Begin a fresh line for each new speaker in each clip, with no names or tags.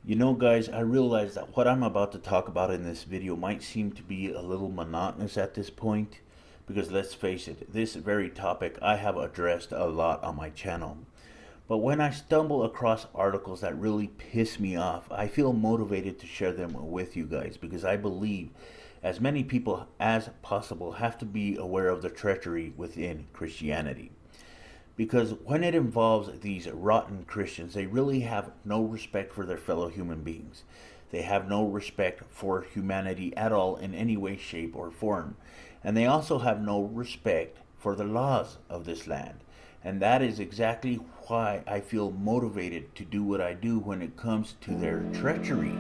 You know, guys, I realize that what I'm about to talk about in this video might seem to be a little monotonous at this point, because let's face it, this very topic I have addressed a lot on my channel. But when I stumble across articles that really piss me off, I feel motivated to share them with you guys because I believe as many people as possible have to be aware of the treachery within Christianity. Because when it involves these rotten Christians, they really have no respect for their fellow human beings. They have no respect for humanity at all in any way, shape, or form. And they also have no respect for the laws of this land. And that is exactly why I feel motivated to do what I do when it comes to their treachery.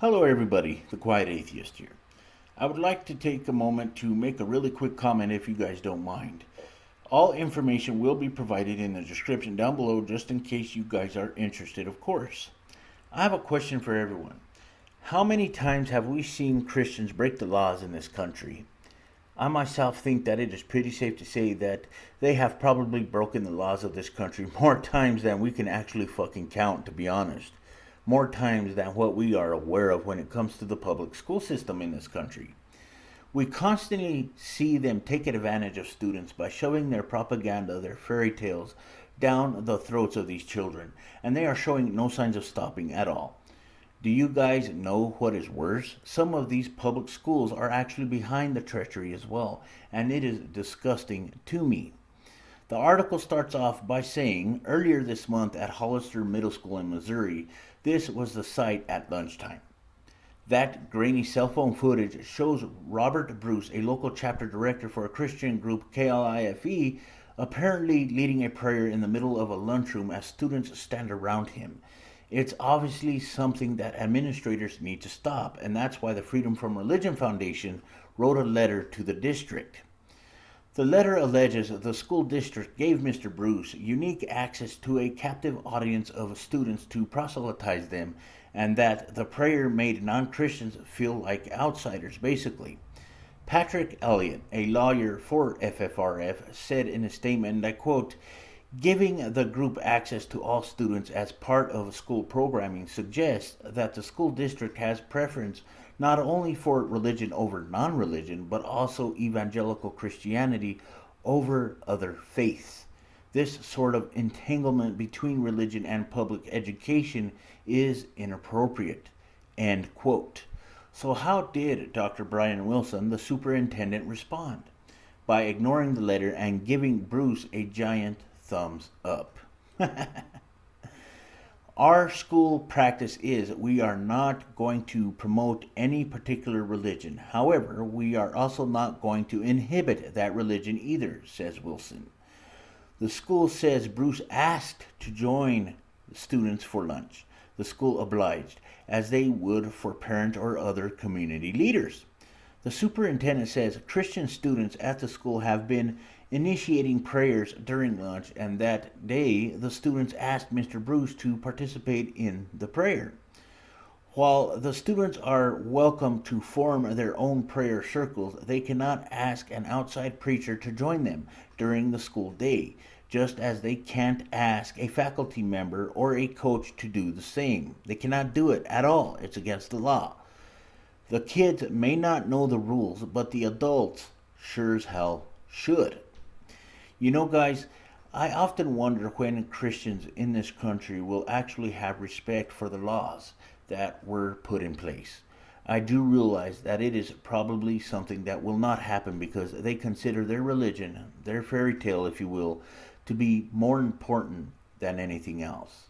Hello, everybody, the Quiet Atheist here. I would like to take a moment to make a really quick comment if you guys don't mind. All information will be provided in the description down below just in case you guys are interested, of course. I have a question for everyone. How many times have we seen Christians break the laws in this country? I myself think that it is pretty safe to say that they have probably broken the laws of this country more times than we can actually fucking count, to be honest. More times than what we are aware of when it comes to the public school system in this country. We constantly see them take advantage of students by shoving their propaganda, their fairy tales, down the throats of these children, and they are showing no signs of stopping at all. Do you guys know what is worse? Some of these public schools are actually behind the treachery as well, and it is disgusting to me. The article starts off by saying, earlier this month at Hollister Middle School in Missouri, this was the sight at lunchtime. That grainy cell phone footage shows Robert Bruce, a local chapter director for a Christian group KLIFE, apparently leading a prayer in the middle of a lunchroom as students stand around him. It's obviously something that administrators need to stop, and that's why the Freedom from Religion Foundation wrote a letter to the district. The letter alleges the school district gave Mr. Bruce unique access to a captive audience of students to proselytize them, and that the prayer made non Christians feel like outsiders, basically. Patrick Elliott, a lawyer for FFRF, said in a statement, and I quote, giving the group access to all students as part of school programming suggests that the school district has preference not only for religion over non religion, but also evangelical Christianity over other faiths. This sort of entanglement between religion and public education is inappropriate. End quote. So, how did Dr. Brian Wilson, the superintendent, respond? By ignoring the letter and giving Bruce a giant thumbs up. Our school practice is we are not going to promote any particular religion. However, we are also not going to inhibit that religion either, says Wilson. The school says Bruce asked to join students for lunch. The school obliged, as they would for parent or other community leaders. The superintendent says Christian students at the school have been initiating prayers during lunch, and that day the students asked Mr. Bruce to participate in the prayer. While the students are welcome to form their own prayer circles, they cannot ask an outside preacher to join them during the school day, just as they can't ask a faculty member or a coach to do the same. They cannot do it at all. It's against the law. The kids may not know the rules, but the adults sure as hell should. You know, guys, I often wonder when Christians in this country will actually have respect for the laws that were put in place. I do realize that it is probably something that will not happen because they consider their religion, their fairy tale, if you will, to be more important than anything else.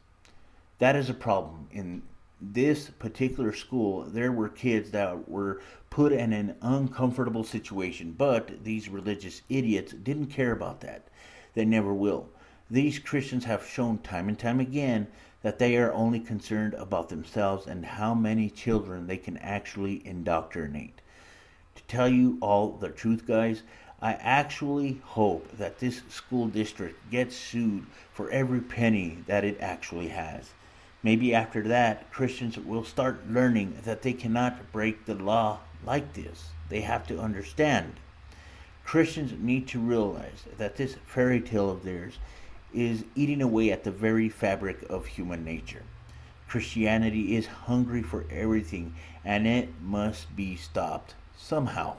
That is a problem. In this particular school, there were kids that were put in an uncomfortable situation, but these religious idiots didn't care about that. They never will. These Christians have shown time and time again that they are only concerned about themselves and how many children they can actually indoctrinate. To tell you all the truth, guys, I actually hope that this school district gets sued for every penny that it actually has. Maybe after that, Christians will start learning that they cannot break the law like this. They have to understand. Christians need to realize that this fairy tale of theirs is eating away at the very fabric of human nature. Christianity is hungry for everything, and it must be stopped somehow.